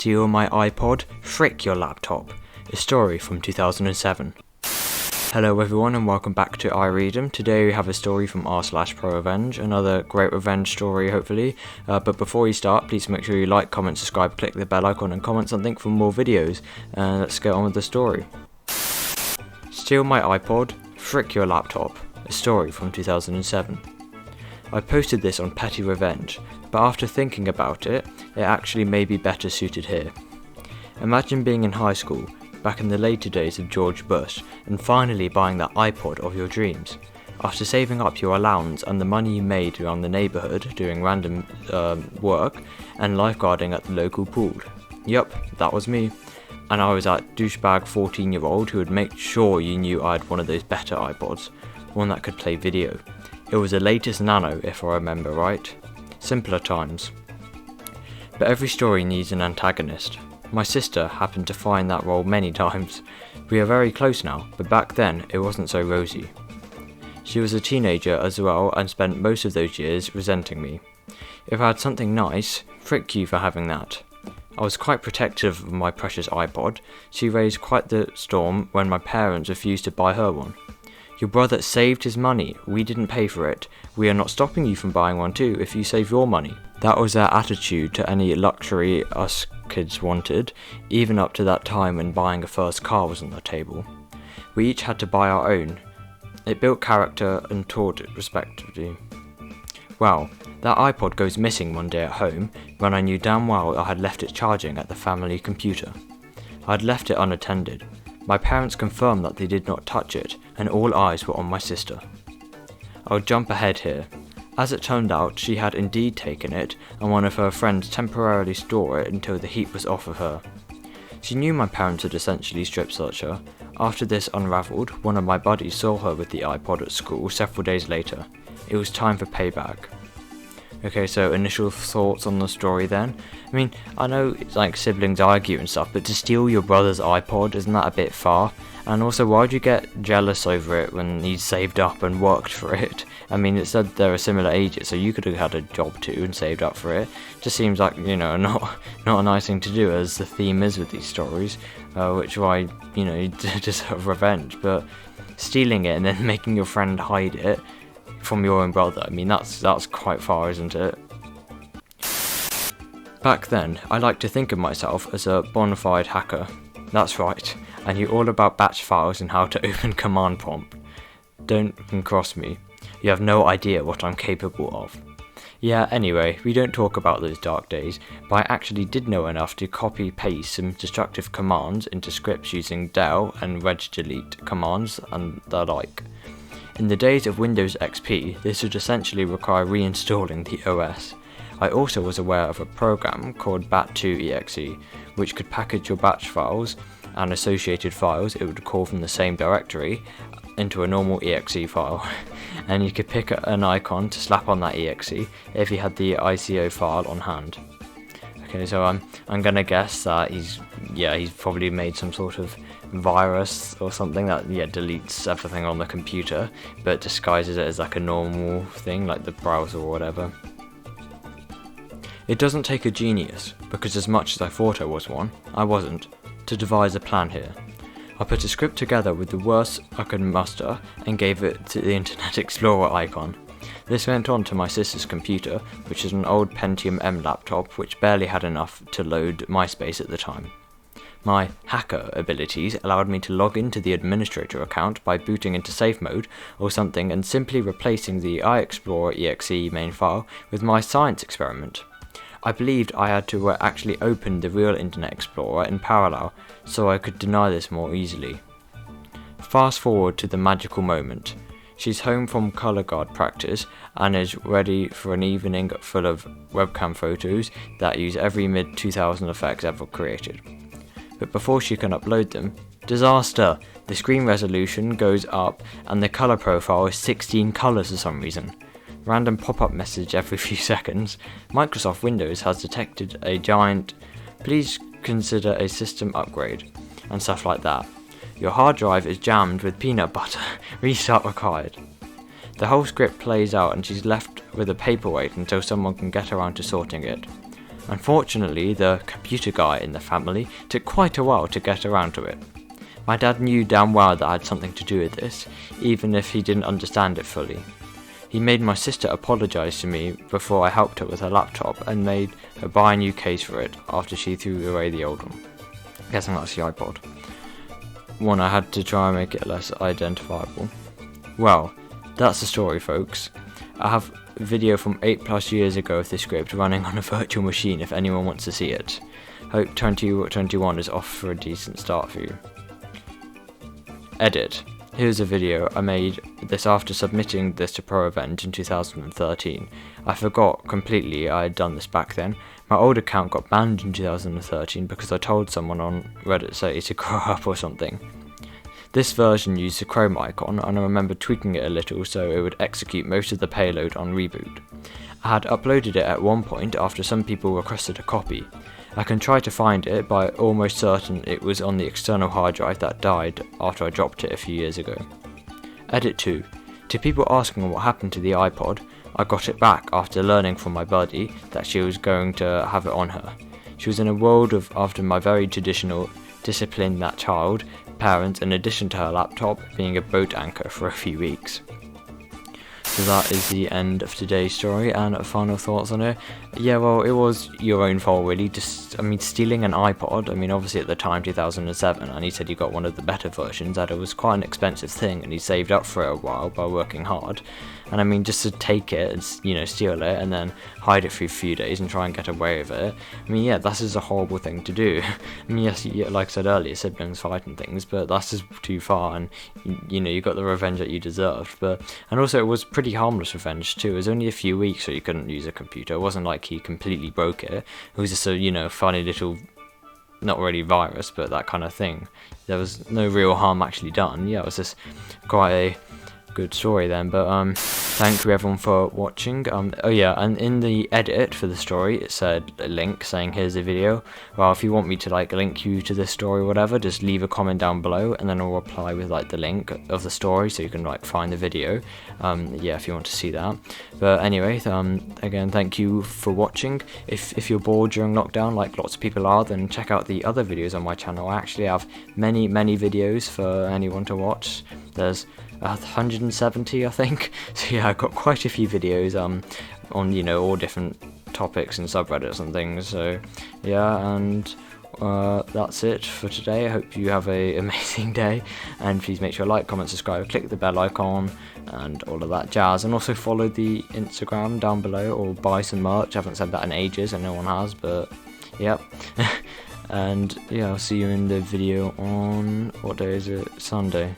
Steal my iPod, frick your laptop. A story from 2007. Hello everyone and welcome back to iRead'em. Today we have a story from rSLASH another great revenge story hopefully. But before you start, please make sure you like, comment, subscribe, click the bell icon and comment something for more videos. And let's get on with the story. Steal my iPod, frick your laptop. A story from 2007. I posted this on Petty Revenge, but after thinking about it, it actually may be better suited here. Imagine being in high school, back in the later days of George Bush, and finally buying that iPod of your dreams. After saving up your allowance and the money you made around the neighbourhood doing random work and lifeguarding at the local pool. Yup, that was me. And I was that douchebag 14-year-old who would make sure you knew I had one of those better iPods, one that could play video. It was the latest Nano, if I remember right. Simpler times. But every story needs an antagonist. My sister happened to find that role many times. We are very close now, but back then it wasn't so rosy. She was a teenager as well and spent most of those years resenting me. If I had something nice, frick you for having that. I was quite protective of my precious iPod. She raised quite the storm when my parents refused to buy her one. Your brother saved his money, we didn't pay for it. We are not stopping you from buying one too if you save your money. That was their attitude to any luxury us kids wanted, even up to that time when buying a first car was on the table. We each had to buy our own. It built character and taught it respectively. Well, that iPod goes missing one day at home when I knew damn well I had left it charging at the family computer. I had left it unattended. My parents confirmed that they did not touch it, and all eyes were on my sister. I'll jump ahead here. As it turned out, she had indeed taken it, and one of her friends temporarily stored it until the heat was off of her. She knew my parents had essentially strip searched her. After this unravelled, one of my buddies saw her with the iPod at school several days later. It was time for payback. Okay, so initial thoughts on the story then. I mean, I know it's like siblings argue and stuff, but to steal your brother's iPod, isn't that a bit far? And also, why'd you get jealous over it when he saved up and worked for it? I mean, it said they were similar ages, so you could have had a job too and saved up for it. Just seems like, you know, not a nice thing to do, as the theme is with these stories, which is why, you know, you deserve revenge. But stealing it and then making your friend hide it from your own brother, I mean, that's quite far, isn't it? Back then, I liked to think of myself as a bona fide hacker. That's right, I knew all about batch files and how to open command prompt. Don't cross me, you have no idea what I'm capable of. Yeah, anyway, we don't talk about those dark days, but I actually did know enough to copy-paste some destructive commands into scripts using del and regdelete commands and the like. In the days of Windows XP, this would essentially require reinstalling the OS. I also was aware of a program called bat2exe, which could package your batch files and associated files it would call from the same directory into a normal exe file, and you could pick an icon to slap on that exe if you had the ICO file on hand. Okay, so I'm gonna guess that he's probably made some sort of virus or something that deletes everything on the computer but disguises it as like a normal thing like the browser or whatever. It doesn't take a genius, because as much as I thought I was one, I wasn't, to devise a plan here. I put a script together with the worst I could muster and gave it to the Internet Explorer icon. This went on to my sister's computer, which is an old Pentium M laptop which barely had enough to load MySpace at the time. My hacker abilities allowed me to log into the administrator account by booting into safe mode or something and simply replacing the iExplorer.exe main file with my science experiment. I believed I had to actually open the real Internet Explorer in parallel, so I could deny this more easily. Fast forward to the magical moment. She's home from colour guard practice and is ready for an evening full of webcam photos that use every mid-2000 effects ever created. But before she can upload them, disaster! The screen resolution goes up and the colour profile is 16 colours for some reason. Random pop-up message every few seconds. Microsoft Windows has detected a giant "please consider a system upgrade" and stuff like that. Your hard drive is jammed with peanut butter. Restart required. The whole script plays out and she's left with a paperweight until someone can get around to sorting it. Unfortunately, the computer guy in the family took quite a while to get around to it. My dad knew damn well that I had something to do with this, even if he didn't understand it fully. He made my sister apologise to me before I helped her with her laptop and made her buy a new case for it after she threw away the old one. Guessing that's the iPod. One I had to try and make it less identifiable. Well, that's the story, folks. I have a video from 8+ years ago of this script running on a virtual machine if anyone wants to see it. Hope 2021 is off for a decent start for you. Edit. Here's a video I made this after submitting this to ProRevenge in 2013. I forgot completely I had done this back then. My old account got banned in 2013 because I told someone on rSLASH to grow up or something. This version used the Chrome icon, and I remember tweaking it a little so it would execute most of the payload on reboot. I had uploaded it at one point after some people requested a copy. I can try to find it, but almost certain it was on the external hard drive that died after I dropped it a few years ago. Edit 2. To people asking what happened to the iPod, I got it back after learning from my buddy that she was going to have it on her. She was in a world of after my very traditional discipline that child, parents, in addition to her laptop, being a boat anchor for a few weeks. So that is the end of today's story, and final thoughts on it. Yeah, well, it was your own fault really, stealing an iPod, obviously at the time, 2007, and he said he got one of the better versions, that it was quite an expensive thing, and he saved up for it a while by working hard, and just to take it and, steal it, and then hide it for a few days and try and get away with it, yeah, that's just a horrible thing to do. Yes, like I said earlier, siblings fight and things, but that's just too far, and, you got the revenge that you deserved, and also it was pretty harmless revenge too. It was only a few weeks so you couldn't use a computer. It wasn't like he completely broke it. It was just a funny little, not really virus, but that kind of thing. There was no real harm actually done. Yeah, it was just quite a good story then, but thank you everyone for watching. Oh yeah, and in the edit for the story it said a link saying here's the video. Well, if you want me to link you to this story or whatever, just leave a comment down below and then I'll reply with the link of the story so you can find the video. Yeah, if you want to see that. But anyway, again, thank you for watching. If you're bored during lockdown like lots of people are, then check out the other videos on my channel. I actually have many videos for anyone to watch. There's 170, I think. So yeah, I've got quite a few videos on all different topics and subreddits and things. So yeah, and that's it for today. I hope you have a amazing day, and please make sure to like, comment, subscribe, click the bell icon and all of that jazz, and also follow the Instagram down below or buy some merch. I haven't said that in ages and no one has, but yep. And yeah, I'll see you in the video on, what day is it? Sunday.